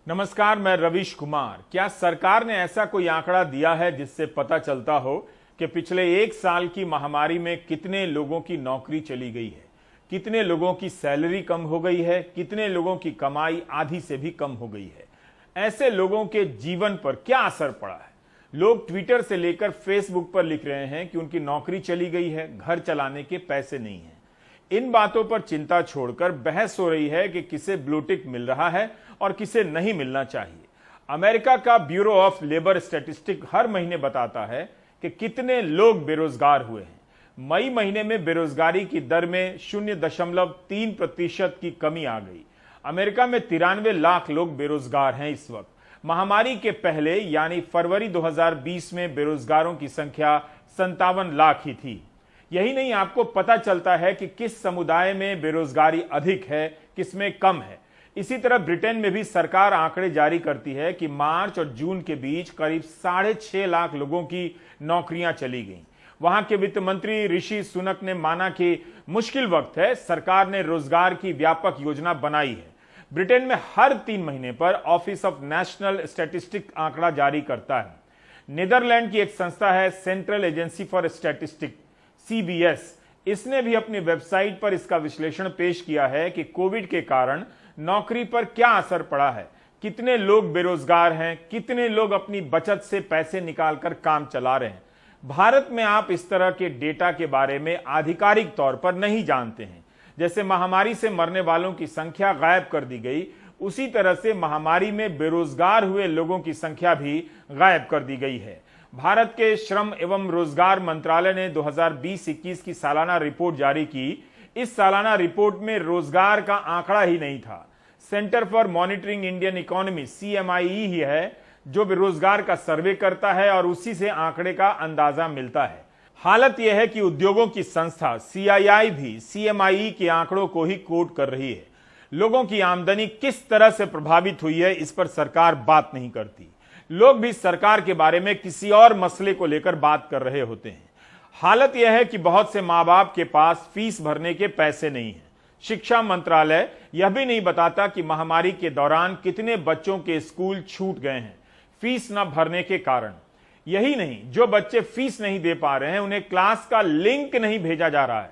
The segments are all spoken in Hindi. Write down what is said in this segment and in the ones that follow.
नमस्कार, मैं रवीश कुमार। क्या सरकार ने ऐसा कोई आंकड़ा दिया है जिससे पता चलता हो कि पिछले एक साल की महामारी में कितने लोगों की नौकरी चली गई है, कितने लोगों की सैलरी कम हो गई है, कितने लोगों की कमाई आधी से भी कम हो गई है? ऐसे लोगों के जीवन पर क्या असर पड़ा है? लोग ट्विटर से लेकर फेसबुक पर लिख रहे हैं कि उनकी नौकरी चली गई है, घर चलाने के पैसे नहीं हैं। इन बातों पर चिंता छोड़कर बहस हो रही है कि किसे ब्लू टिक मिल रहा है और किसे नहीं मिलना चाहिए। अमेरिका का ब्यूरो ऑफ लेबर स्टैटिस्टिक्स हर महीने बताता है कि कितने लोग बेरोजगार हुए हैं। मई महीने में बेरोजगारी की दर में 0.3% की कमी आ गई। अमेरिका में 93 लाख लोग बेरोजगार हैं इस वक्त। महामारी के पहले यानी फरवरी 2020 में बेरोजगारों की संख्या 57 लाख ही थी। यही नहीं, आपको पता चलता है कि किस समुदाय में बेरोजगारी अधिक है, किसमें कम है। इसी तरह ब्रिटेन में भी सरकार आंकड़े जारी करती है कि मार्च और जून के बीच करीब 6.5 लाख लोगों की नौकरियां चली गईं। वहां के वित्त मंत्री ऋषि सुनक ने माना कि मुश्किल वक्त है, सरकार ने रोजगार की व्यापक योजना बनाई है। ब्रिटेन में हर 3 महीने पर ऑफिस ऑफ नेशनल स्टैटिस्टिक्स आंकड़ा जारी करता है। नीदरलैंड की एक संस्था है central agency for statistics, CBS, इसने भी अपनी वेबसाइट पर इसका विश्लेषण पेश किया है कि कोविड के कारण नौकरी पर क्या असर पड़ा है, कितने लोग बेरोजगार हैं, कितने लोग अपनी बचत से पैसे निकालकर काम चला रहे हैं। भारत में आप इस तरह के डेटा के बारे में आधिकारिक तौर पर नहीं जानते हैं। जैसे महामारी से मरने वालों की संख्या गायब कर दी गई, उसी तरह से महामारी में बेरोजगार हुए लोगों की संख्या भी गायब कर दी गई है। भारत के श्रम एवं रोजगार मंत्रालय ने 2020-21 की सालाना रिपोर्ट जारी की। इस सालाना रिपोर्ट में रोजगार का आंकड़ा ही नहीं था। Centre for monitoring Indian economy, CMIE ही है जो बेरोजगार का सर्वे करता है और उसी से आंकड़े का अंदाजा मिलता है। हालत यह है कि उद्योगों की संस्था CII भी CMIE के आंकड़ों को ही कोट कर रही है। लोगों की आमदनी किस तरह से प्रभावित हुई है, इस पर सरकार बात नहीं करती। लोग भी सरकार के बारे में किसी और मसले को लेकर बात कर रहे होते हैं। हालत यह है कि बहुत से माँ बाप के पास फीस भरने के पैसे नहीं हैं। शिक्षा मंत्रालय यह भी नहीं बताता कि महामारी के दौरान कितने बच्चों के स्कूल छूट गए हैं फीस न भरने के कारण। यही नहीं, जो बच्चे फीस नहीं दे पा रहे हैं उन्हें क्लास का लिंक नहीं भेजा जा रहा है।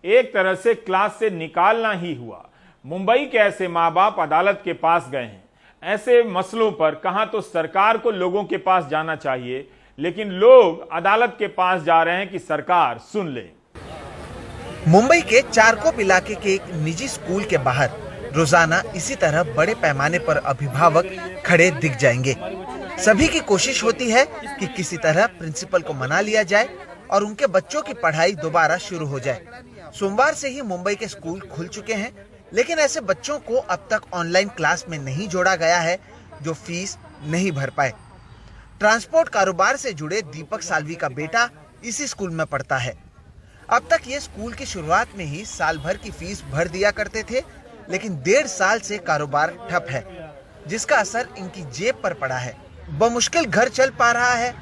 एक तरह से क्लास से निकालना ही हुआ। मुंबई के ऐसे माँ बाप अदालत के पास गए हैं। ऐसे मसलों पर कहां तो सरकार को लोगों के पास जाना चाहिए, लेकिन लोग अदालत के पास जा रहे हैं कि सरकार सुन ले। मुंबई के चारकोप इलाके के एक निजी स्कूल के बाहर रोजाना इसी तरह बड़े पैमाने पर अभिभावक खड़े दिख जाएंगे। सभी की कोशिश होती है कि किसी तरह प्रिंसिपल को मना लिया जाए और उनके बच्चों की पढ़ाई दोबारा शुरू हो जाए। सोमवार से ही मुंबई के स्कूल खुल चुके हैं, लेकिन ऐसे बच्चों को अब तक ऑनलाइन क्लास में नहीं जोड़ा गया है जो फीस नहीं भर पाए। ट्रांसपोर्ट कारोबार से जुड़े दीपक साल्वी का बेटा इसी स्कूल में पढ़ता है। अब तक ये स्कूल की शुरुआत में ही साल भर की फीस भर दिया करते थे, लेकिन 1.5 साल से कारोबार ठप है, जिसका असर इनकी जेब पर पड़ा है। बमुश्किल घर चल पा रहा है,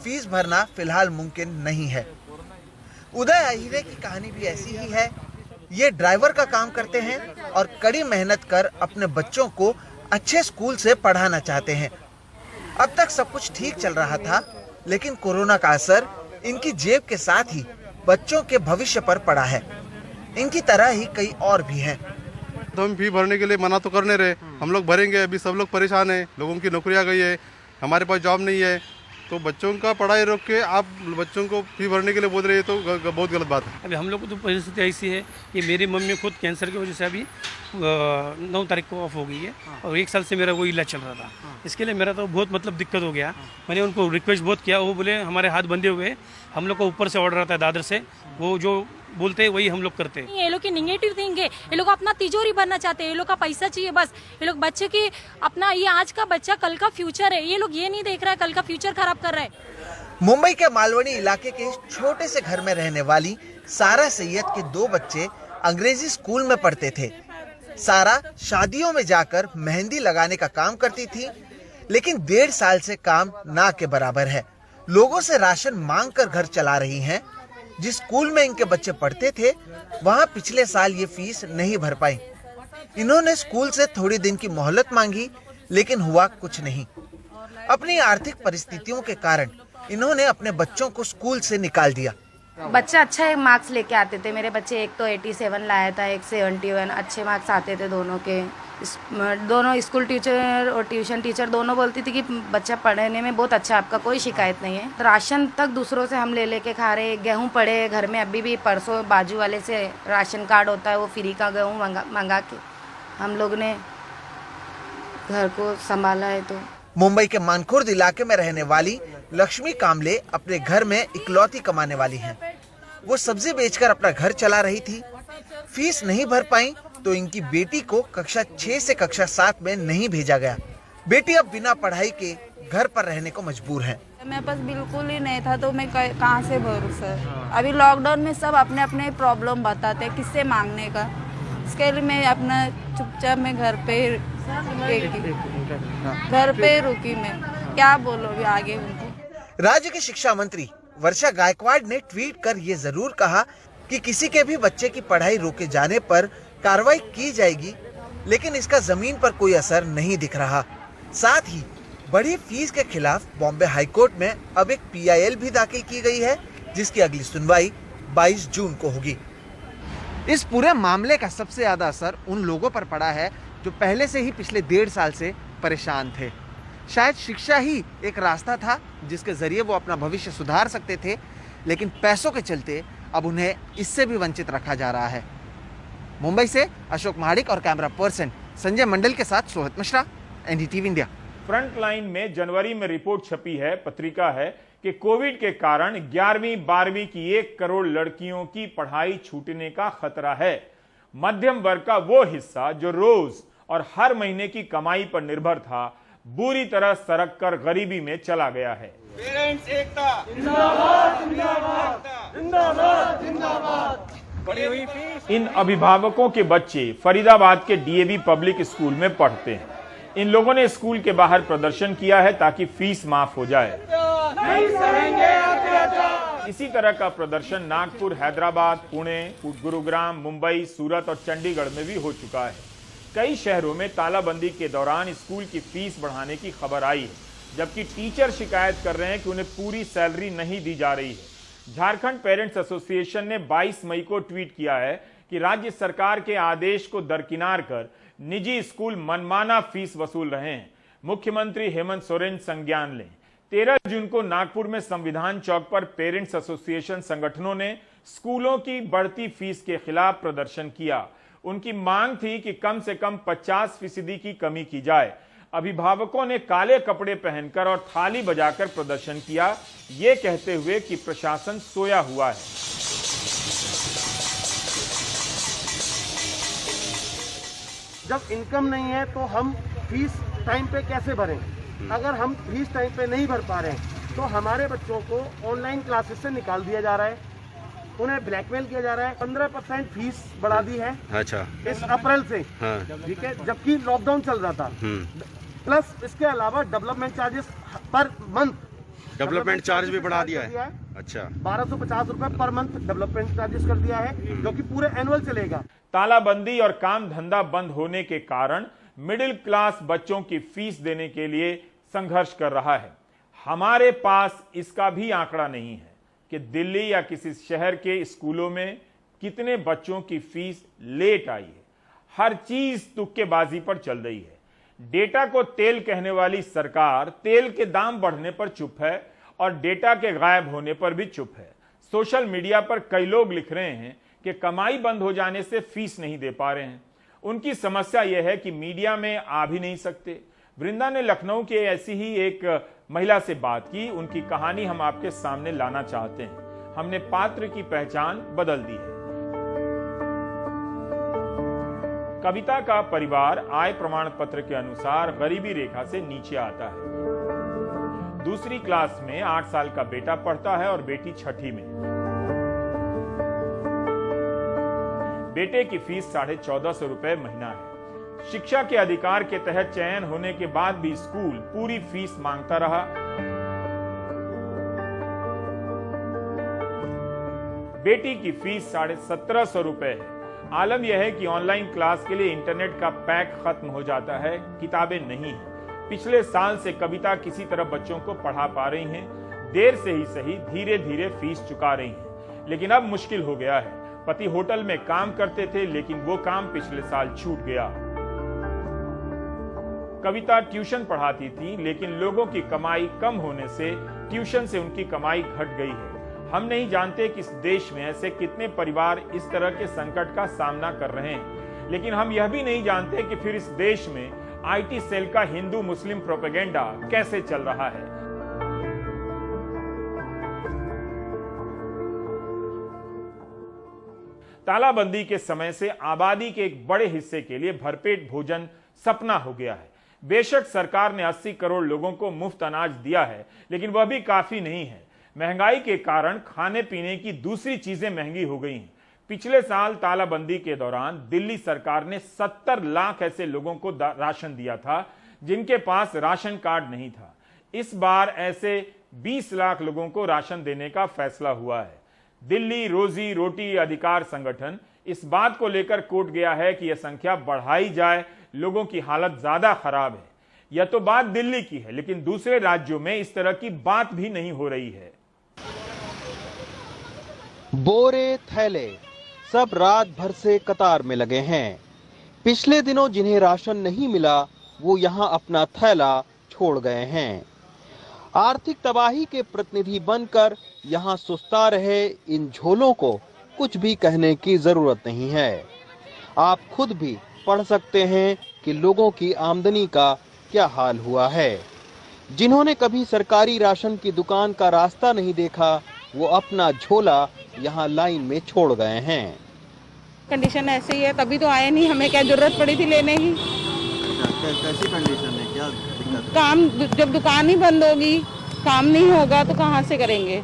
फीस भरना फिलहाल मुमकिन नहीं है। उदय अहिरे की कहानी भी ऐसी ही है। ये ड्राइवर का काम करते हैं और कड़ी मेहनत कर अपने बच्चों को अच्छे स्कूल से पढ़ाना चाहते हैं। अब तक सब कुछ ठीक चल रहा था, लेकिन कोरोना का असर इनकी जेब के साथ ही बच्चों के भविष्य पर पड़ा है। इनकी तरह ही कई और भी हैं। तो हम फी भरने के लिए मना तो करने रहे, हम लोग भरेंगे। अभी सब लोग परेशान हैं, लोगों की नौकरियां गई है, हमारे पास जॉब नहीं है, तो बच्चों का पढ़ाई रोक के आप बच्चों को फी भरने के लिए बोल रहे हैं, तो बहुत गलत बात है। अभी हम लोग को तो परिस्थिति ऐसी है कि मेरी मम्मी खुद कैंसर की वजह से अभी 9 तारीख को ऑफ हो गई है और 1 साल से मेरा वो इलाज चल रहा था। इसके लिए मेरा तो बहुत दिक्कत हो गया। मैंने उनको रिक्वेस्ट बहुत किया, वो बोले हमारे हाथ बंधे हुए, हम लोग को ऊपर से ऑर्डर आता है दादर से, वो जो बोलते हैं वही हम लोग करते हैं। ये लोग की निगेटिव थिंग है, ये लोग अपना तिजोरी भरना चाहते हैं, ये लोग का पैसा चाहिए बस। ये लोग बच्चे की अपना, ये आज का बच्चा कल का फ्यूचर है, ये लोग ये नहीं देख रहा है कल का फ्यूचर खराब कर रहा है। मुंबई के मालवनी इलाके के छोटे से घर में रहने वाली सारा सैयद के 2 बच्चे अंग्रेजी स्कूल में पढ़ते थे। सारा शादियों में जाकर मेहंदी लगाने का काम करती थी, लेकिन 1.5 साल से काम ना के बराबर है। लोगों से राशन मांग कर घर चला रही हैं। जिस स्कूल में इनके बच्चे पढ़ते थे, वहां पिछले साल ये फीस नहीं भर पाई। इन्होंने स्कूल से थोड़ी दिन की मोहलत मांगी, लेकिन हुआ कुछ नहीं। अपनी आर्थिक परिस्थितियों के कारण इन्होंने अपने बच्चों को स्कूल से निकाल दिया। बच्चा अच्छा मार्क्स लेके आते थे मेरे बच्चे, एक तो 87 लाया था, एक 71, अच्छे मार्क्स आते थे दोनों के। दोनों स्कूल टीचर और ट्यूशन टीचर दोनों बोलती थी कि बच्चा पढ़ने में बहुत अच्छा, आपका कोई शिकायत नहीं है। राशन तक दूसरों से हम ले लेके खा रहे, गेहूं पड़े घर में अभी भी, परसों बाजू वाले से राशन कार्ड होता है वो फ्री का गेहूं मंगा के हम लोग ने घर को संभाला है। तो मुंबई के मानखुर्द इलाके में रहने वाली लक्ष्मी कामले अपने घर में इकलौती कमाने वाली हैं। वो सब्जी बेचकर अपना घर चला रही थी। फीस नहीं भर पाई तो इनकी बेटी को कक्षा 6 से कक्षा 7 में नहीं भेजा गया। बेटी अब बिना पढ़ाई के घर पर रहने को मजबूर है। मेरे पास बिल्कुल ही नहीं था तो मैं कहाँ से भरूँ सर। अभी लॉकडाउन में सब अपने अपने प्रॉब्लम बताते हैं, किससे मांगने का। इसके लिए मैं अपना चुपचाप मैं घर पे रुकी मैं क्या बोलो अभी आगे उनको। राज्य के शिक्षा मंत्री वर्षा गायकवाड़ ने ट्वीट कर ये जरूर कहा कि किसी के भी बच्चे की पढ़ाई रोके जाने पर कार्रवाई की जाएगी, लेकिन इसका जमीन पर कोई असर नहीं दिख रहा। साथ ही बढ़ी फीस के खिलाफ बॉम्बे हाईकोर्ट में अब एक PIL भी दाखिल की गई है, जिसकी अगली सुनवाई 22 जून को होगी। इस पूरे मामले का सबसे ज्यादा असर उन लोगों पर पड़ा है जो पहले से ही पिछले 1.5 साल से परेशान थे। शायद शिक्षा ही एक रास्ता था जिसके जरिए वो अपना भविष्य सुधार सकते थे, लेकिन पैसों के चलते अब उन्हें इससे भी वंचित रखा जा रहा है। मुंबई से अशोक महाडिक और कैमरा पर्सन संजय मंडल के साथ Sohit Mishra, NDTV India. Front line में जनवरी में रिपोर्ट छपी है, पत्रिका है कि कोविड के कारण 11वीं 12वीं की 1 करोड़ लड़कियों की पढ़ाई छूटने का खतरा है। मध्यम वर्ग का वो हिस्सा जो रोज और हर महीने की कमाई पर निर्भर था, बुरी तरह सरक कर गरीबी में चला गया है। पेरेंट्स एकता जिंदाबाद, जिंदाबाद, जिंदाबाद, जिंदाबाद। बढ़ी हुई फीस। इन अभिभावकों के बच्चे फरीदाबाद के DAV पब्लिक स्कूल में पढ़ते हैं। इन लोगों ने स्कूल के बाहर प्रदर्शन किया है ताकि फीस माफ हो जाए। नहीं सहेंगे अत्याचार। इसी तरह का प्रदर्शन नागपुर, हैदराबाद, पुणे, गुरुग्राम, मुंबई, सूरत और चंडीगढ़ में भी हो चुका है। कई शहरों में तालाबंदी के दौरान स्कूल की फीस बढ़ाने की खबर आई है, जबकि टीचर शिकायत कर रहे हैं कि उन्हें पूरी सैलरी नहीं दी जा रही है। झारखंड पेरेंट्स एसोसिएशन ने 22 मई को ट्वीट किया है कि राज्य सरकार के आदेश को दरकिनार कर निजी स्कूल मनमाना फीस वसूल रहे हैं। मुख्यमंत्री हेमंत सोरेन संज्ञान लें। 13 जून को नागपुर में संविधान चौक पर पेरेंट्स एसोसिएशन संगठनों ने स्कूलों की बढ़ती फीस के खिलाफ प्रदर्शन किया। उनकी मांग थी कि कम से कम 50% की कमी की जाए। अभिभावकों ने काले कपड़े पहनकर और थाली बजाकर प्रदर्शन किया, ये कहते हुए कि प्रशासन सोया हुआ है। जब इनकम नहीं है तो हम फीस टाइम पे कैसे भरें? अगर हम फीस टाइम पे नहीं भर पा रहे हैं तो हमारे बच्चों को ऑनलाइन क्लासेस से निकाल दिया जा रहा है, उन्हें ब्लैकमेल किया जा रहा है। 15% फीस बढ़ा दी है अच्छा इस अप्रैल से, ठीक है, जबकि लॉकडाउन चल रहा था। प्लस इसके अलावा development charges per month, development charge भी बढ़ा दिया है। अच्छा, 1250 रुपए पर मंथ डेवलपमेंट चार्जेस कर दिया है, जो कि पूरे एनुअल चलेगा। तालाबंदी और काम धंधा बंद होने के कारण मिडिल क्लास बच्चों की फीस देने के लिए संघर्ष कर रहा है। हमारे पास इसका भी आंकड़ा नहीं है कि दिल्ली या किसी शहर के स्कूलों में कितने बच्चों की फीस लेट आई है। हर चीज तुक्केबाजी पर चल रही है। डेटा को तेल कहने वाली सरकार तेल के दाम बढ़ने पर चुप है और डेटा के गायब होने पर भी चुप है। सोशल मीडिया पर कई लोग लिख रहे हैं कि कमाई बंद हो जाने से फीस नहीं दे पा रहे हैं। उनकी समस्या यह है कि मीडिया में आ भी नहीं सकते। वृंदा ने लखनऊ के ऐसी ही एक महिला से बात की। उनकी कहानी हम आपके सामने लाना चाहते हैं। हमने पात्र की पहचान बदल दी है। कविता का परिवार आय प्रमाण पत्र के अनुसार गरीबी रेखा से नीचे आता है। दूसरी क्लास में 8 साल का बेटा पढ़ता है और बेटी 6ठी में। बेटे की फीस 1450 रुपए महीना है। शिक्षा के अधिकार के तहत चयन होने के बाद भी स्कूल पूरी फीस मांगता रहा। बेटी की फीस 1750 रुपए है। आलम यह है कि ऑनलाइन क्लास के लिए इंटरनेट का पैक खत्म हो जाता है, किताबें नहीं है। पिछले साल से कविता किसी तरह बच्चों को पढ़ा पा रही हैं, देर से ही सही धीरे धीरे फीस चुका रही हैं। लेकिन अब मुश्किल हो गया है। पति होटल में काम करते थे, लेकिन वो काम पिछले साल छूट गया। कविता ट्यूशन पढ़ाती थी, लेकिन लोगों की कमाई कम होने से ट्यूशन से उनकी कमाई घट गई है। हम नहीं जानते कि इस देश में ऐसे कितने परिवार इस तरह के संकट का सामना कर रहे हैं, लेकिन हम यह भी नहीं जानते कि फिर इस देश में आईटी सेल का हिंदू मुस्लिम प्रोपेगेंडा कैसे चल रहा है। तालाबंदी के समय से आबादी के एक बड़े हिस्से के लिए भरपेट भोजन सपना हो गया है। बेशक सरकार ने 80 करोड़ लोगों को मुफ्त अनाज दिया है, लेकिन वह भी काफी नहीं है। महंगाई के कारण खाने पीने की दूसरी चीजें महंगी हो गई हैं। पिछले साल तालाबंदी के दौरान दिल्ली सरकार ने 70 लाख ऐसे लोगों को राशन दिया था जिनके पास राशन कार्ड नहीं था। इस बार ऐसे 20 लाख लोगों को राशन देने का फैसला हुआ है। दिल्ली रोजी रोटी अधिकार संगठन इस बात को लेकर कोर्ट गया है कि यह संख्या बढ़ाई जाए, लोगों की हालत ज्यादा खराब है। यह तो बात दिल्ली की है, लेकिन दूसरे राज्यों में इस तरह की बात भी नहीं हो रही है। बोरे थैले सब रात भर से कतार में लगे हैं। पिछले दिनों जिन्हें राशन नहीं मिला वो यहां अपना थैला छोड़ गए हैं। आर्थिक तबाही के प्रतिनिधि बनकर यहां सुस्ता रहे इन झोलों को कुछ भी कहने की जरूरत नहीं है। आप खुद भी पढ़ सकते हैं कि लोगों की आमदनी का क्या हाल हुआ है। जिन्होंने कभी सरकारी राशन की दुकान का रास्ता नहीं देखा वो अपना झोला यहाँ लाइन में छोड़ गए हैं। कंडीशन ऐसे ही है, तभी तो आए नहीं, हमें क्या जरूरत पड़ी थी लेने की। कैसी कंडीशन है, क्या दिक्कत? काम जब दुकान ही बंद होगी, काम नहीं होगा तो कहाँ से करेंगे।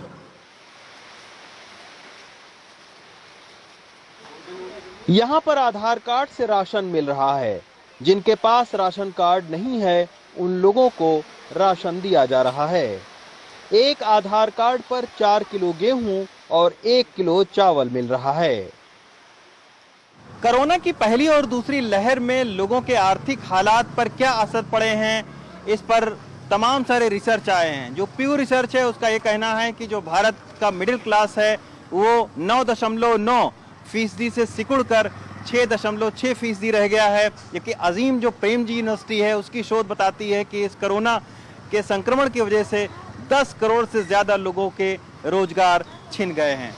यहाँ पर आधार कार्ड से राशन मिल रहा है। जिनके पास राशन कार्ड नहीं है उन लोगों को राशन दिया जा रहा है। एक आधार कार्ड पर 4 किलो गेहूं और 1 किलो चावल मिल रहा है। कोरोना की पहली और दूसरी लहर में लोगों के आर्थिक हालात पर क्या असर पड़े हैं, इस पर तमाम सारे रिसर्च आए हैं। जो प्योर रिसर्च है उसका ये कहना है कि जो भारत का मिडिल क्लास है वो 9.9% से सिकुड़कर 6.6% रह गया है। जबकि अजीम जो प्रेम जी यूनिवर्सिटी है उसकी शोध बताती है कि इस कोरोना के संक्रमण की वजह से 10 करोड़ से ज्यादा लोगों के रोजगार छिन गए हैं।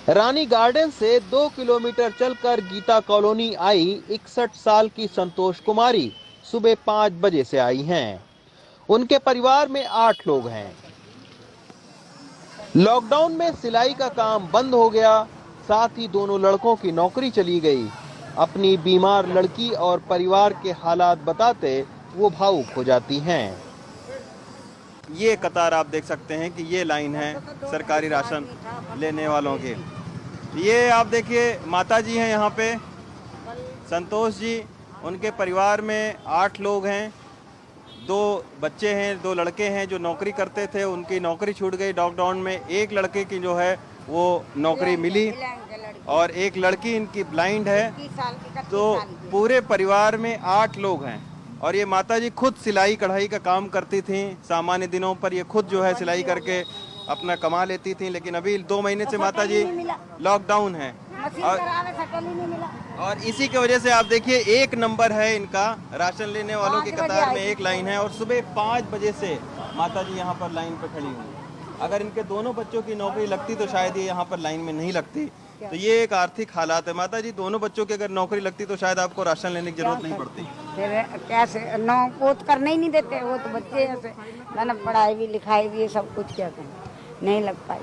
रानी गार्डन से 2 किलोमीटर चलकर गीता कॉलोनी आई 61 साल की संतोष कुमारी सुबह 5 बजे से आई हैं। उनके परिवार में 8 लोग हैं। लॉकडाउन में सिलाई का काम बंद हो गया, साथ ही दोनों लड़कों की नौकरी चली गई। अपनी बीमार लड़की और परिवार के हालात बताते वो भावुक हो जाती हैं। ये कतार आप देख सकते हैं कि ये लाइन है सरकारी राशन लेने वालों के। ये आप देखिए माता जी हैं यहाँ पे, संतोष जी, उनके परिवार में 8 लोग हैं। 2 बच्चे हैं, 2 लड़के हैं जो नौकरी करते थे, उनकी नौकरी छूट गई लॉकडाउन में। एक लड़के की जो है वो नौकरी मिली और एक लड़की इनकी ब्लाइंड है। तो पूरे परिवार में 8 लोग हैं। और ये माता जी खुद सिलाई कढ़ाई का काम करती थी। सामान्य दिनों पर ये खुद जो है सिलाई करके अपना कमा लेती थी, लेकिन अभी 2 महीने से माता जी लॉकडाउन है और इसी की वजह से आप देखिए 1 नंबर है इनका। राशन लेने वालों की कतार में एक लाइन है और सुबह 5 बजे से माता जी यहाँ पर लाइन पर खड़ी हुई। अगर इनके दोनों बच्चों की नौकरी लगती तो शायद ये यहाँ पर लाइन में नहीं लगती। तो ये एक आर्थिक हालात है। माता जी, दोनों बच्चों की अगर नौकरी लगती तो शायद आपको राशन लेने की जरूरत नहीं पड़ती। कैसे नौ वो तो करने ही नहीं देते, वो तो बच्चे ऐसे मैंने पढ़ाई भी लिखाई भी सब कुछ क्या करें, नहीं लग पाई।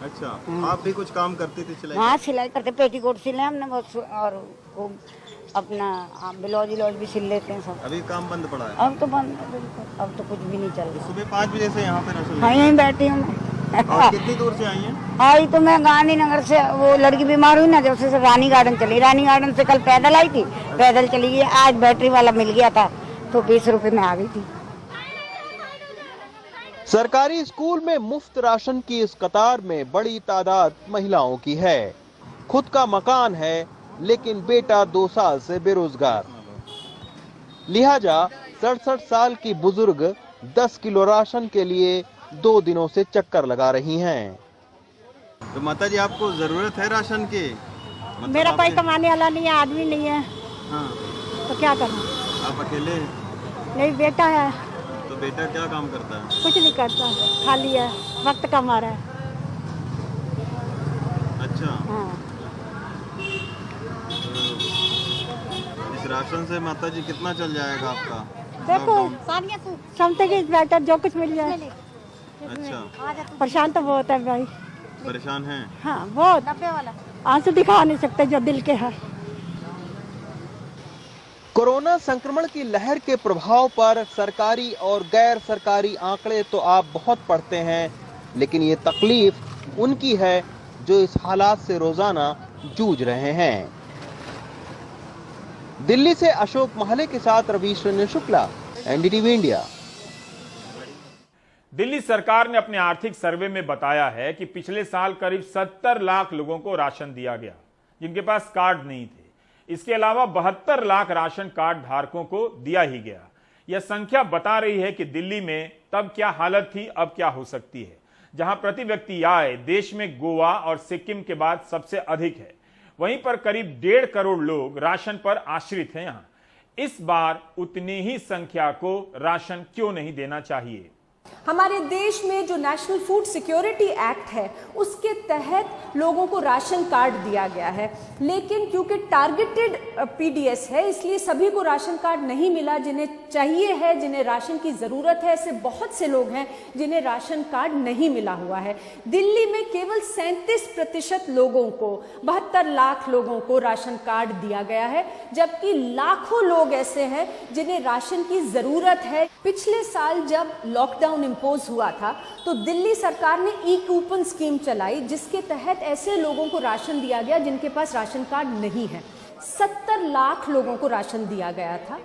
अच्छा, आप भी कुछ काम करती थी सिलाई? हाँ, सिलाई करते, पेटीकोट सिले हमने बहुत, और वो अपना ब्लाउज व्लाउज भी सिल लेते हैं सब। अभी काम बंद पड़ा है? अब तो बंद है बिल्कुल, अब तो कुछ भी नहीं चल रहा। सुबह 5 बजे से यहाँ पे राशन? हाँ, यहीं बैठी हूँ मैं। और कितनी दूर से आई हैं? आई तो मैं गांधीनगर से, वो लड़की बीमार हुई ना, जब से रानी गार्डन चली। रानी गार्डन से कल पैदल आई थी, पैदल चली गई। आज बैटरी वाला मिल गया था तो 20 रुपए में आ गई थी। सरकारी स्कूल में मुफ्त राशन की इस कतार में बड़ी तादाद महिलाओं की है। खुद का मकान है लेकिन बेटा 2 साल से बेरोजगार। लिहाजा 67 साल की बुजुर्ग 10 किलो राशन के लिए 2 दिनों से चक्कर लगा रही हैं। तो माता जी आपको जरूरत है राशन की? मतलब मेरा कोई कमाने वाला नहीं है, आदमी नहीं है। हाँ। तो क्या करूं? आप अकेले? नहीं, बेटा है। तो बेटा क्या काम करता है? कुछ नहीं करता, खाली है, वक्त कमा रहा है। अच्छा। हाँ। इस राशन से माता जी कितना चल जाएगा आपका? देखो समथिंग इज बेटर, जो कुछ मिल जाए। अच्छा। परेशान तो बहुत है भाई। परेशान हैं? हाँ बहुत, आंसू दिखा नहीं सकते जो दिल के है। कोरोना संक्रमण की लहर के प्रभाव पर सरकारी और गैर सरकारी आंकड़े तो आप बहुत पढ़ते हैं, लेकिन ये तकलीफ उनकी है जो इस हालात से रोजाना जूझ रहे हैं। दिल्ली से अशोक महले के साथ रवीश रंजन शुक्ला, एनडीटीवी इंडिया। दिल्ली सरकार ने अपने आर्थिक सर्वे में बताया है कि पिछले साल करीब 70 लाख लोगों को राशन दिया गया जिनके पास कार्ड नहीं थे। इसके अलावा 72 लाख राशन कार्ड धारकों को दिया ही गया। यह संख्या बता रही है कि दिल्ली में तब क्या हालत थी, अब क्या हो सकती है। जहां प्रति व्यक्ति आय देश में गोवा और सिक्किम के बाद सबसे अधिक है, वहीं पर करीब 1.5 करोड़ लोग राशन पर आश्रित हैं। यहां इस बार उतनी ही संख्या को राशन क्यों नहीं देना चाहिए? हमारे देश में जो नेशनल फूड सिक्योरिटी एक्ट है उसके तहत लोगों को राशन कार्ड दिया गया है, लेकिन क्योंकि टारगेटेड पीडीएस है इसलिए सभी को राशन कार्ड नहीं मिला। जिन्हें चाहिए है, जिन्हें राशन की ज़रूरत है, ऐसे बहुत से लोग हैं जिन्हें राशन कार्ड नहीं मिला हुआ है। दिल्ली में केवल 37% लोगों को, 72 लाख लोगों को राशन कार्ड दिया गया है, जबकि लाखों लोग ऐसे हैं जिन्हें राशन की ज़रूरत है। पिछले साल जब लॉकडाउन इंपोज हुआ था तो दिल्ली सरकार ने ई कूपन स्कीम चलाई जिसके तहत ऐसे लोगों को राशन दिया गया जिनके पास राशन कार्ड नहीं है। 70 लाख लोगों को राशन दिया गया था।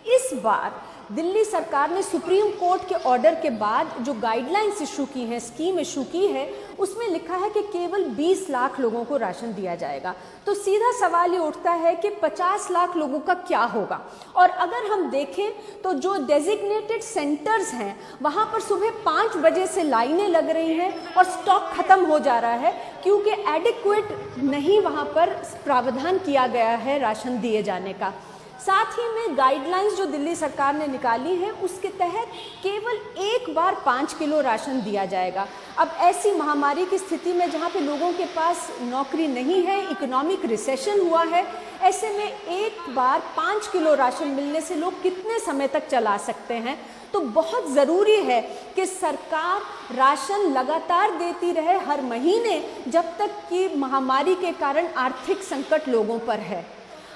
इस बार दिल्ली सरकार ने सुप्रीम कोर्ट के ऑर्डर के बाद जो गाइडलाइंस इशू की हैं, स्कीम इशू की है, उसमें लिखा है कि केवल 20 लाख लोगों को राशन दिया जाएगा। तो सीधा सवाल ये उठता है कि 50 लाख लोगों का क्या होगा। और अगर हम देखें तो जो डेजिग्नेटेड सेंटर्स हैं वहाँ पर सुबह 5 बजे से लाइनें लग रही हैं और स्टॉक खत्म हो जा रहा है क्योंकि एडिक्वेट नहीं वहाँ पर प्रावधान किया गया है राशन दिए जाने का। साथ ही में गाइडलाइंस जो दिल्ली सरकार ने निकाली है उसके तहत केवल एक बार 5 किलो राशन दिया जाएगा। अब ऐसी महामारी की स्थिति में जहाँ पे लोगों के पास नौकरी नहीं है, इकोनॉमिक रिसेशन हुआ है, ऐसे में एक बार 5 किलो राशन मिलने से लोग कितने समय तक चला सकते हैं। तो बहुत ज़रूरी है कि सरकार राशन लगातार देती रहे हर महीने जब तक कि महामारी के कारण आर्थिक संकट लोगों पर है।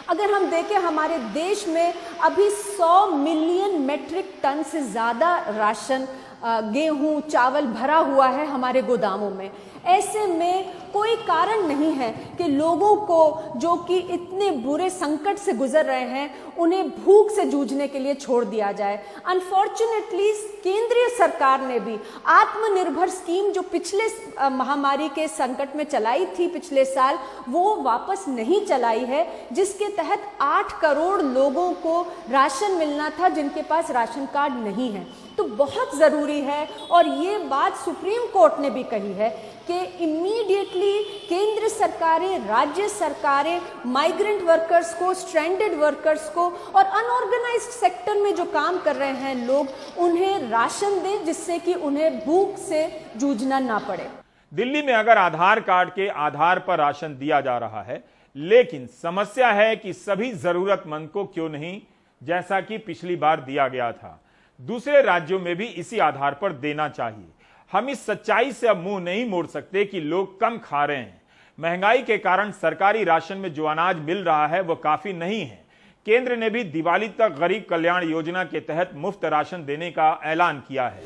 अगर हम देखें हमारे देश में अभी 100 मिलियन मेट्रिक टन से ज़्यादा राशन, गेहूं, चावल भरा हुआ है हमारे गोदामों में। ऐसे में कोई कारण नहीं है कि लोगों को जो कि इतने बुरे संकट से गुजर रहे हैं उन्हें भूख से जूझने के लिए छोड़ दिया जाए। अनफॉर्चुनेटली केंद्रीय सरकार ने भी आत्मनिर्भर स्कीम जो पिछले महामारी के संकट में चलाई थी पिछले साल, वो वापस नहीं चलाई है, जिसके तहत 8 करोड़ लोगों को राशन मिलना था जिनके पास राशन कार्ड नहीं है। तो बहुत ज़रूरी है और ये बात सुप्रीम कोर्ट ने भी कही है कि इमीडिएटली केंद्र सरकारें, राज्य सरकारें माइग्रेंट वर्कर्स को, स्ट्रैंडेड वर्कर्स को और अनऑर्गेनाइज्ड सेक्टर में जो काम कर रहे हैं लोग, उन्हें राशन दें जिससे कि उन्हें भूख से जूझना ना पड़े। दिल्ली में अगर आधार कार्ड के आधार पर राशन दिया जा रहा है, लेकिन समस्या है कि सभी जरूरतमंद को क्यों नहीं, जैसा कि पिछली बार दिया गया था। दूसरे राज्यों में भी इसी आधार पर देना चाहिए। हम इस सच्चाई से अब मुंह नहीं मोड़ सकते कि लोग कम खा रहे हैं। महंगाई के कारण सरकारी राशन में जो अनाज मिल रहा है वो काफी नहीं है। केंद्र ने भी दिवाली तक गरीब कल्याण योजना के तहत मुफ्त राशन देने का ऐलान किया है।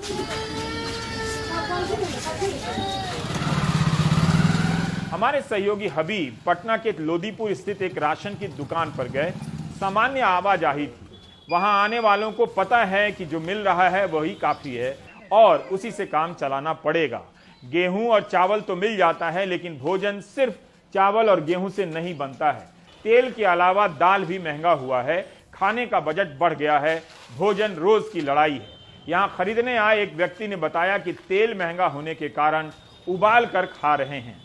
हमारे सहयोगी हबीब पटना के लोदीपुर स्थित एक राशन की दुकान पर गए। सामान्य आवाजाही थी। वहां आने वालों को पता है कि जो मिल रहा है वही काफी है और उसी से काम चलाना पड़ेगा। गेहूं और चावल तो मिल जाता है, लेकिन भोजन सिर्फ चावल और गेहूं से नहीं बनता है। तेल के अलावा दाल भी महंगा हुआ है। खाने का बजट बढ़ गया है, भोजन रोज की लड़ाई है। यहाँ खरीदने आए एक व्यक्ति ने बताया कि तेल महंगा होने के कारण उबाल कर खा रहे हैं।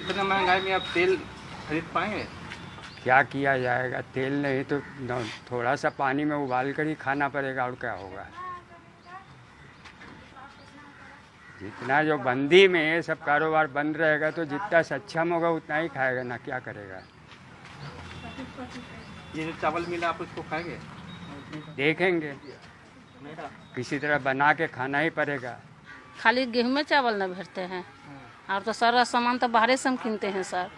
इतना महंगाई में आप तेल खरीद पाएंगे? क्या किया जाएगा, तेल नहीं तो थोड़ा सा पानी में उबाल कर ही खाना पड़ेगा, और क्या होगा। जितना जो बंदी में ये सब कारोबार बंद रहेगा तो जितना सक्षम होगा उतना ही खाएगा ना, क्या करेगा। ये जो चावल मिला आप उसको खाएंगे? देखेंगे, किसी तरह बना के खाना ही पड़ेगा। खाली गेहूं में चावल न भरते हैं, और तो सारा सामान तो बाहर से हम किनते हैं सर।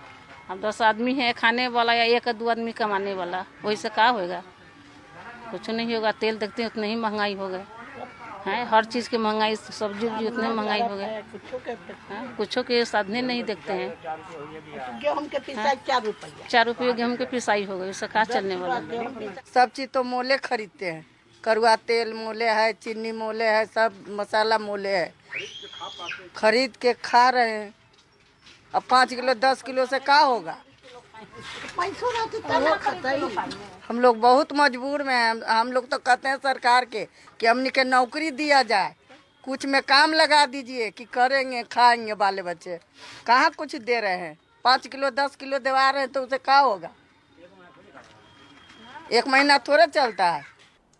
अब 10 आदमी है खाने वाला या 1-2 आदमी कमाने वाला, वही से क्या होगा, कुछ नहीं होगा। तेल देखते हैं उतनी ही महंगाई हो गए हैं, हर चीज़ की महंगाई, सब्जी उब्जी उतनी महंगाई हो गए, कुछों के साधने नहीं देखते हैं। गेहूं के पिसाई 4 रुपये गेहूं के पिसाई हो गई, उससे कहाँ चलने वाला। सब चीज तो मोले खरीदते हैं, करुआ तेल मोले है, चीनी मोले है, सब मसाला मोले है, खरीद के खा रहे हैं। अब 5 किलो 10 किलो से क्या होगा। हम लोग बहुत मजबूर में हैं। हम लोग तो कहते हैं सरकार के कि हमने के नौकरी दिया जाए, कुछ में काम लगा दीजिए कि करेंगे खाएंगे बाले बच्चे। कहाँ कुछ दे रहे हैं, 5 किलो 10 किलो दिवा रहे हैं तो उसे क्या होगा, 1 महीना थोड़ा चलता है।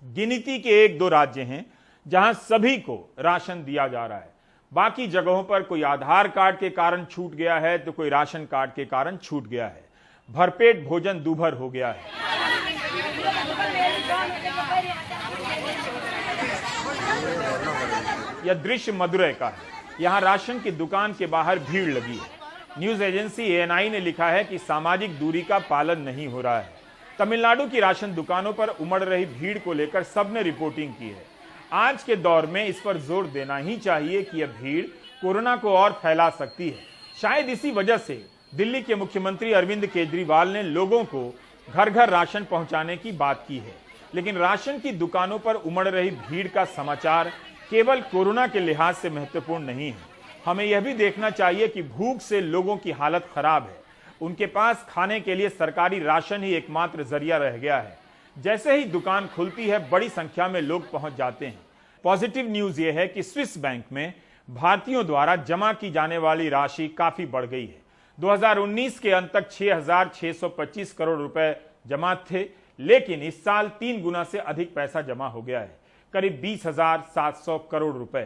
गिनती के 1-2 राज्य हैं जहां सभी को राशन दिया जा रहा है, बाकी जगहों पर कोई आधार कार्ड के कारण छूट गया है तो कोई राशन कार्ड के कारण छूट गया है। भरपेट भोजन दूभर हो गया है। यह दृश्य मदुरै का है। यहां राशन की दुकान के बाहर भीड़ लगी है। न्यूज एजेंसी ANI ने लिखा है कि सामाजिक दूरी का पालन नहीं हो रहा है। तमिलनाडु की राशन दुकानों पर उमड़ रही भीड़ को लेकर सबने रिपोर्टिंग की है। आज के दौर में इस पर जोर देना ही चाहिए कि यह भीड़ कोरोना को और फैला सकती है। शायद इसी वजह से दिल्ली के मुख्यमंत्री अरविंद केजरीवाल ने लोगों को घर घर राशन पहुंचाने की बात की है। लेकिन राशन की दुकानों पर उमड़ रही भीड़ का समाचार केवल कोरोना के लिहाज से महत्वपूर्ण नहीं है। हमें यह भी देखना चाहिए कि भूख से लोगों की हालत खराब है, उनके पास खाने के लिए सरकारी राशन ही एकमात्र जरिया रह गया है। जैसे ही दुकान खुलती है बड़ी संख्या में लोग पहुंच जाते हैं। पॉजिटिव न्यूज यह है कि स्विस बैंक में भारतीयों द्वारा जमा की जाने वाली राशि काफी बढ़ गई है। 2019 के अंत तक 6,625 करोड़ रुपए जमा थे, लेकिन इस साल 3 गुना से अधिक पैसा जमा हो गया है, करीब 20,700 करोड़ रुपए।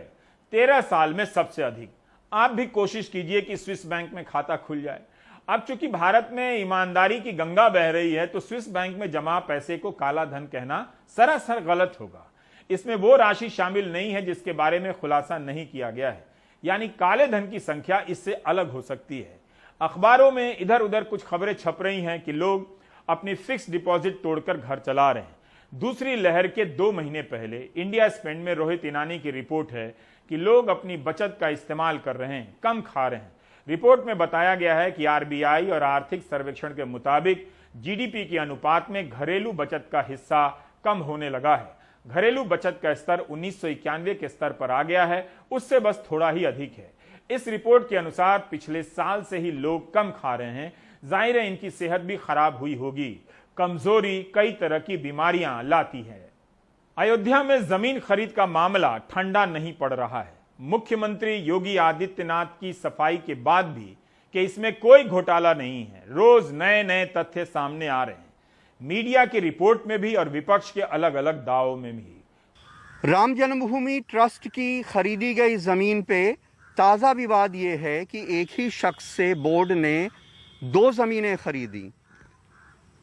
13 साल में सबसे अधिक। आप भी कोशिश कीजिए कि स्विस बैंक में खाता खुल जाए। अब चूंकि भारत में ईमानदारी की गंगा बह रही है तो स्विस बैंक में जमा पैसे को काला धन कहना सरासर गलत होगा। इसमें वो राशि शामिल नहीं है जिसके बारे में खुलासा नहीं किया गया है, यानी काले धन की संख्या इससे अलग हो सकती है। अखबारों में इधर उधर कुछ खबरें छप रही हैं कि लोग अपनी फिक्स डिपॉजिट तोड़कर घर चला रहे हैं। दूसरी लहर के 2 महीने पहले इंडिया स्पेंड में रोहित ईनानी की रिपोर्ट है कि लोग अपनी बचत का इस्तेमाल कर रहे हैं, कम खा रहे हैं। रिपोर्ट में बताया गया है कि RBI और आर्थिक सर्वेक्षण के मुताबिक GDP के अनुपात में घरेलू बचत का हिस्सा कम होने लगा है। घरेलू बचत का स्तर 1991 के स्तर पर आ गया है, उससे बस थोड़ा ही अधिक है। इस रिपोर्ट के अनुसार पिछले साल से ही लोग कम खा रहे हैं। जाहिर है इनकी सेहत भी खराब हुई होगी। कमजोरी कई तरह की बीमारियां लाती है। अयोध्या में जमीन खरीद का मामला ठंडा नहीं पड़ रहा है। मुख्यमंत्री योगी आदित्यनाथ की सफाई के बाद भी कि इसमें कोई घोटाला नहीं है, रोज नए नए तथ्य सामने आ रहे हैं, मीडिया की रिपोर्ट में भी और विपक्ष के अलग अलग दावों में भी। राम जन्मभूमि ट्रस्ट की खरीदी गई जमीन पे ताज़ा विवाद ये है कि एक ही शख्स से बोर्ड ने 2 ज़मीनें खरीदी।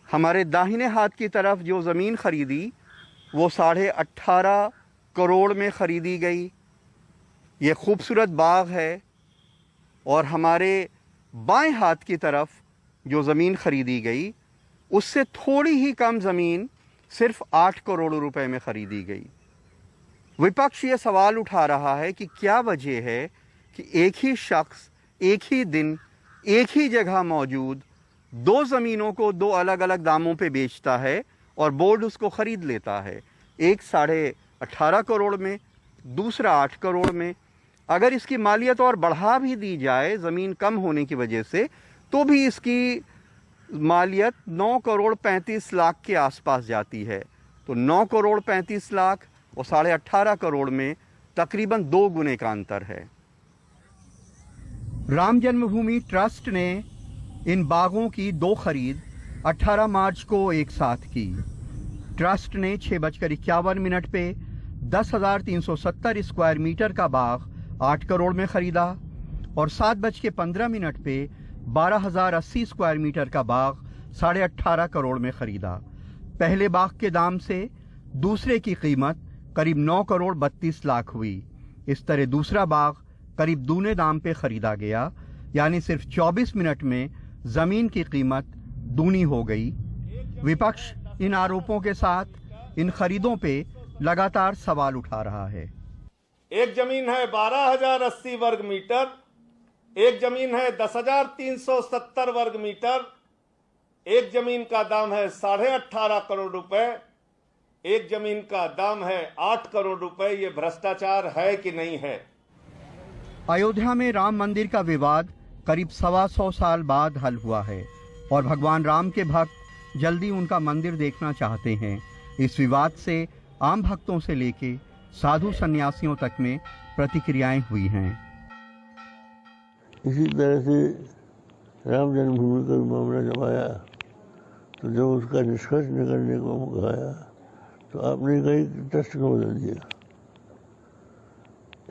हमारे दाहिने हाथ की तरफ जो ज़मीन खरीदी वो 18.5 करोड़ में खरीदी गई। ये खूबसूरत बाग है। और हमारे बाएं हाथ की तरफ जो ज़मीन खरीदी गई उससे थोड़ी ही कम ज़मीन सिर्फ 8 करोड़ रुपए में खरीदी गई। विपक्ष ये सवाल उठा रहा है कि क्या वजह है कि एक ही शख्स एक ही दिन एक ही जगह मौजूद 2 ज़मीनों को 2 अलग अलग दामों पे बेचता है और बोर्ड उसको ख़रीद लेता है, एक 18.5 करोड़ में, दूसरा 8 करोड़ में। अगर इसकी मालियत और बढ़ा भी दी जाए ज़मीन कम होने की वजह से तो भी इसकी मालियत 9 करोड़ 35 लाख के आसपास जाती है। तो 9 करोड़ 35 लाख और 18.5 करोड़ में तकरीबन 2 गुने का अंतर है। राम जन्मभूमि ट्रस्ट ने इन बागों की 2 खरीद 18 मार्च को एक साथ की। ट्रस्ट ने 6:51 पे 10,370 स्क्वायर मीटर का बाग 8 करोड़ में खरीदा और 7:15 पे 12,080 स्क्वायर मीटर का बाग 18.5 करोड़ में खरीदा। पहले बाग के दाम से दूसरे की कीमत करीब 9 करोड़ 32 लाख हुई। इस तरह दूसरा बाग करीब दूने दाम पे खरीदा गया, यानी सिर्फ 24 मिनट में जमीन की कीमत दूनी हो गई। विपक्ष इन आरोपों के साथ इन खरीदों पे लगातार सवाल उठा रहा है। एक जमीन है 12,080 वर्ग मीटर, एक जमीन है 10,370 वर्ग मीटर, एक जमीन का दाम है 18.5 करोड़ रुपए, एक जमीन का दाम है 8 करोड़ रुपए। ये भ्रष्टाचार है कि नहीं है? अयोध्या में राम मंदिर का विवाद करीब 125 साल बाद हल हुआ है और भगवान राम के भक्त जल्दी उनका मंदिर देखना चाहते हैं। इस विवाद से आम भक्तों से लेके साधु सन्यासियों तक में प्रतिक्रियाएं हुई हैं। इसी तरह से राम जन्मभूमि का मामला जब आया तो जब उसका निष्कर्ष निकलने को कहा तो आपने कई ट्रस्ट को बदल दिया।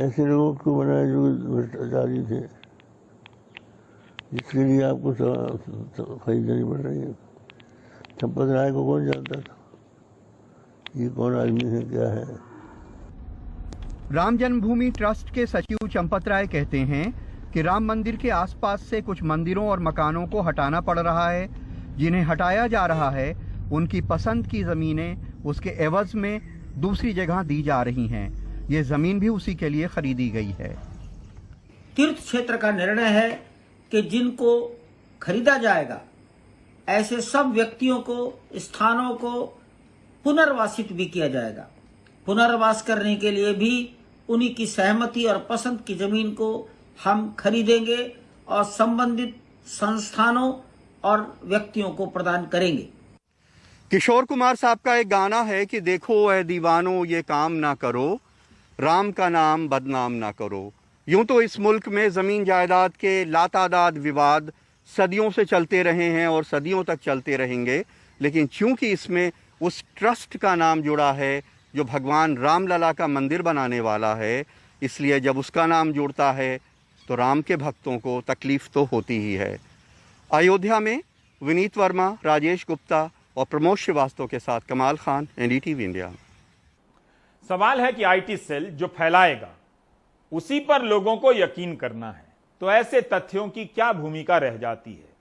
ऐसे लोगों को बनाया जो भ्रष्टाचारी थे, जिसके लिए आपको खरीदनी पड़ रही है। चंपत राय को कौन जानता था? ये कौन आदमी है, क्या है? राम जन्मभूमि ट्रस्ट के सचिव चंपत राय कहते हैं कि राम मंदिर के आसपास से कुछ मंदिरों और मकानों को हटाना पड़ रहा है। जिन्हें हटाया जा रहा है उनकी पसंद की जमीनें उसके एवज में दूसरी जगह दी जा रही हैं। ये जमीन भी उसी के लिए खरीदी गई है। तीर्थ क्षेत्र का निर्णय है कि जिनको खरीदा जाएगा ऐसे सब व्यक्तियों को, स्थानों को पुनर्वासित भी किया जाएगा। पुनर्वास करने के लिए भी उन्हीं की सहमति और पसंद की जमीन को हम खरीदेंगे और संबंधित संस्थानों और व्यक्तियों को प्रदान करेंगे। किशोर कुमार साहब का एक गाना है कि देखो ऐ दीवानों ये काम ना करो, राम का नाम बदनाम ना करो। यूं तो इस मुल्क में जमीन जायदाद के लातादाद विवाद सदियों से चलते रहे हैं और सदियों तक चलते रहेंगे, लेकिन चूंकि इसमें उस ट्रस्ट का नाम जुड़ा है जो भगवान राम लला का मंदिर बनाने वाला है, इसलिए जब उसका नाम जुड़ता है तो राम के भक्तों को तकलीफ तो होती ही है। अयोध्या में विनीत वर्मा, राजेश गुप्ता और प्रमोद श्रीवास्तव के साथ कमाल खान, NDTV इंडिया। सवाल है कि आईटी सेल जो फैलाएगा उसी पर लोगों को यकीन करना है, तो ऐसे तथ्यों की क्या भूमिका रह जाती है?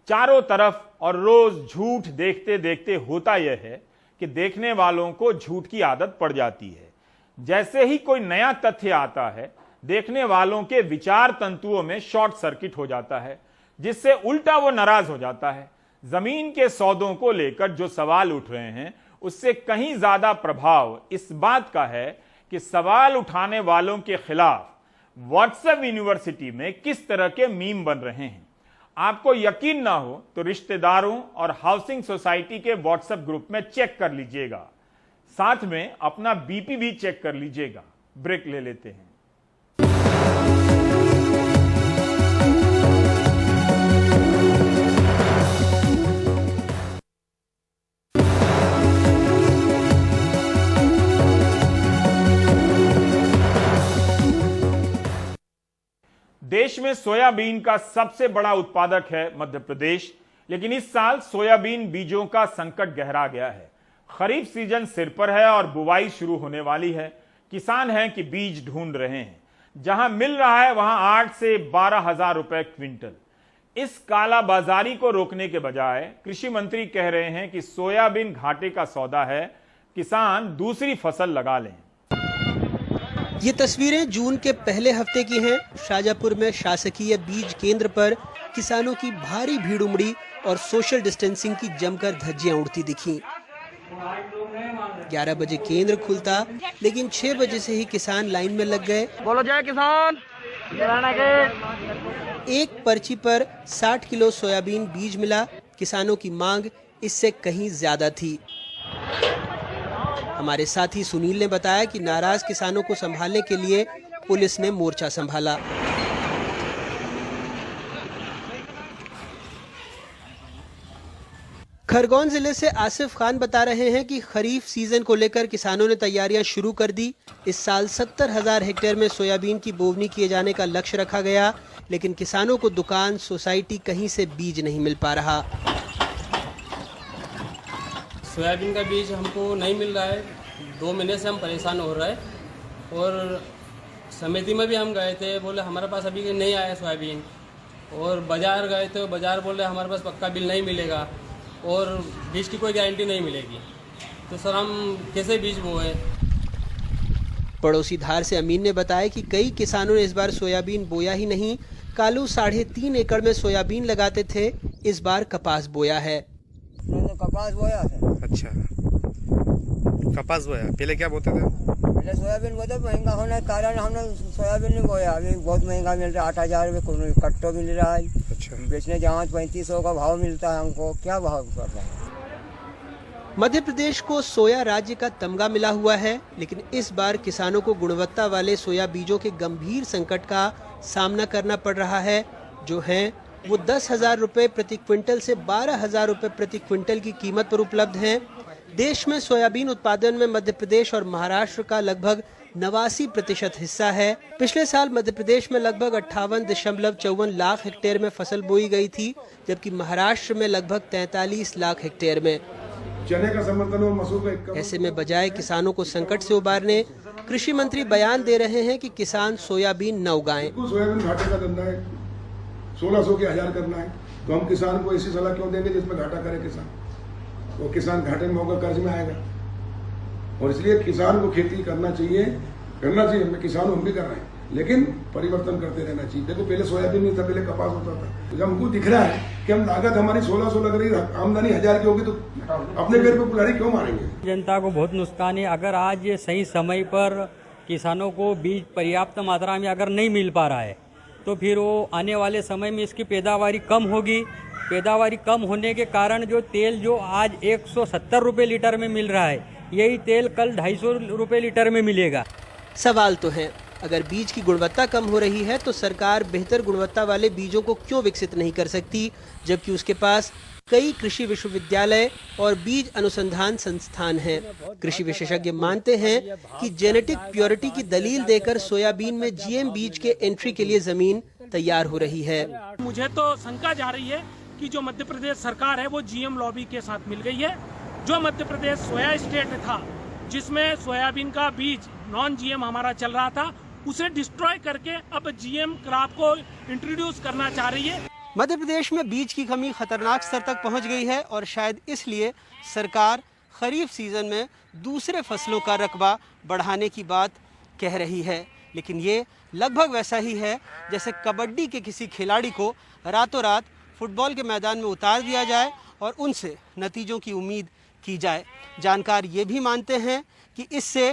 चारों तरफ और रोज झूठ देखते देखते होता यह है कि देखने वालों को झूठ की आदत पड़ जाती है। जैसे ही कोई नया तथ्य आता है, देखने वालों के विचार तंतुओं में शॉर्ट सर्किट हो जाता है, जिससे उल्टा वो नाराज हो जाता है। जमीन के सौदों को लेकर जो सवाल उठ रहे हैं उससे कहीं ज्यादा प्रभाव इस बात का है कि सवाल उठाने वालों के खिलाफ व्हाट्सएप यूनिवर्सिटी में किस तरह के मीम बन रहे हैं। आपको यकीन ना हो तो रिश्तेदारों और हाउसिंग सोसाइटी के व्हाट्सएप ग्रुप में चेक कर लीजिएगा, साथ में अपना बीपी भी चेक कर लीजिएगा। ब्रेक ले लेते हैं। देश में सोयाबीन का सबसे बड़ा उत्पादक है मध्य प्रदेश, लेकिन इस साल सोयाबीन बीजों का संकट गहरा गया है। खरीफ सीजन सिर पर है और बुवाई शुरू होने वाली है। किसान हैं कि बीज ढूंढ रहे हैं, जहां मिल रहा है वहां 8 से 12,000 रुपए क्विंटल। इस कालाबाजारी को रोकने के बजाय कृषि मंत्री कह रहे हैं कि सोयाबीन घाटे का सौदा है, किसान दूसरी फसल लगा लें। ये तस्वीरें जून के पहले हफ्ते की हैं। शाजापुर में शासकीय बीज केंद्र पर किसानों की भारी भीड़ उमड़ी और सोशल डिस्टेंसिंग की जमकर धज्जियां उड़ती दिखीं। 11 बजे केंद्र खुलता, लेकिन 6 बजे से ही किसान लाइन में लग गए। बोलो जय किसान। एक पर्ची पर 60 किलो सोयाबीन बीज मिला। किसानों की मांग इससे कहीं ज्यादा थी। हमारे साथी सुनील ने बताया कि नाराज किसानों को संभालने के लिए पुलिस ने मोर्चा संभाला। खरगोन जिले से आसिफ खान बता रहे हैं कि खरीफ सीजन को लेकर किसानों ने तैयारियां शुरू कर दी। इस साल 70,000 हेक्टेयर में सोयाबीन की बोवनी किए जाने का लक्ष्य रखा गया, लेकिन किसानों को दुकान, सोसाइटी कहीं से बीज नहीं मिल पा रहा। सोयाबीन का बीज हमको नहीं मिल रहा है, 2 महीने से हम परेशान हो रहे हैं। और समिति में भी हम गए थे, बोले हमारे पास अभी नहीं आया सोयाबीन। और बाजार गए थे, बाजार बोले हमारे पास पक्का बिल नहीं मिलेगा और बीज की कोई गारंटी नहीं मिलेगी। तो सर हम कैसे बीज बोए? पड़ोसी धार से अमीन ने बताया कि कई किसानों ने इस बार सोयाबीन बोया ही नहीं। कालू 3.5 एकड़ में सोयाबीन लगाते थे, इस बार कपास बोया है। तो कपास बोया है। अच्छा, कपास बोया। पहले क्या बोते थे? पहले सोयाबीन बोते, महंगा होने के कारण हमने सोयाबीन नहीं बोया। अभी बहुत महंगा मिल रहा है, 8,000 रुपये कट्टो मिल रहा है। अच्छा। बेचने जहाँ 3500 का भाव मिलता है, हमको क्या भाव कर रहा है? मध्य प्रदेश को सोया राज्य का तमगा मिला हुआ है, लेकिन इस बार किसानों को गुणवत्ता वाले सोया बीजों के गंभीर संकट का सामना करना पड़ रहा है। जो है वो 10,000 रुपये प्रति क्विंटल से 12,000 रुपये प्रति क्विंटल की कीमत पर उपलब्ध हैं। देश में सोयाबीन उत्पादन में मध्य प्रदेश और महाराष्ट्र का लगभग 89% हिस्सा है। पिछले साल मध्य प्रदेश में लगभग 58.54 लाख हेक्टेयर में फसल बोई गई थी, जबकि महाराष्ट्र में लगभग 43 लाख हेक्टेयर में। चने का समर्थन और मसूर का ऐसे में बजाय किसानों को संकट से उबारने, कृषि मंत्री बयान दे रहे हैं कि किसान सोयाबीन न उगाएं। सोयाबीन घाटे का धंधा है, 1600 के 1000 करना है, तो हम किसान को ऐसी सलाह क्यों देंगे जिसमें घाटा करे किसान? वो किसान घाटे में होगा, कर्ज में आएगा। और इसलिए किसान को खेती करना चाहिए। मैं किसान हम भी कर रहे हैं, लेकिन परिवर्तन करते रहना चाहिए। देखो पहले सोयाबीन नहीं था, पहले कपास होता था। तो जब हमको दिख रहा है कि हम लागत हमारी 1600 लग रही है, आमदनी 1000 की होगी, तो अपने पेड़ पे कुल्हाड़ी क्यों मारेंगे? जनता को बहुत नुकसान है। अगर आज सही समय पर किसानों को बीज पर्याप्त मात्रा में अगर नहीं मिल पा रहा है, तो फिर वो आने वाले समय में इसकी पैदावारी कम होगी। पैदावारी कम होने के कारण जो तेल जो आज 170 रुपये लीटर में मिल रहा है, यही तेल कल 250 रुपये लीटर में मिलेगा। सवाल तो है, अगर बीज की गुणवत्ता कम हो रही है तो सरकार बेहतर गुणवत्ता वाले बीजों को क्यों विकसित नहीं कर सकती, जबकि उसके पास कई कृषि विश्वविद्यालय और बीज अनुसंधान संस्थान हैं। कृषि विशेषज्ञ मानते हैं कि जेनेटिक प्योरिटी की दलील देकर सोयाबीन में जीएम बीज के एंट्री के लिए जमीन तैयार हो रही है। मुझे तो शंका जा रही है कि जो मध्य प्रदेश सरकार है वो जीएम लॉबी के साथ मिल गई है। जो मध्य प्रदेश सोया स्टेट था, जिसमें सोयाबीन का बीज नॉन जीएम हमारा चल रहा था, उसे डिस्ट्रॉय करके अब जीएम क्रॉप को इंट्रोड्यूस करना चाह रही है। मध्य प्रदेश में बीज की कमी खतरनाक स्तर तक पहुंच गई है और शायद इसलिए सरकार खरीफ सीजन में दूसरे फसलों का रकबा बढ़ाने की बात कह रही है। लेकिन ये लगभग वैसा ही है जैसे कबड्डी के किसी खिलाड़ी को रातों रात फुटबॉल के मैदान में उतार दिया जाए और उनसे नतीजों की उम्मीद की जाए। जानकार ये भी मानते हैं कि इससे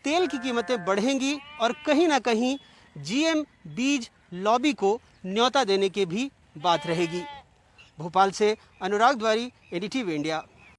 तेल की कीमतें बढ़ेंगी और कहीं ना कहीं जीएम बीज लॉबी को न्योता देने की भी बात रहेगी। भोपाल से अनुराग द्वारी, एनडीटीवी इंडिया।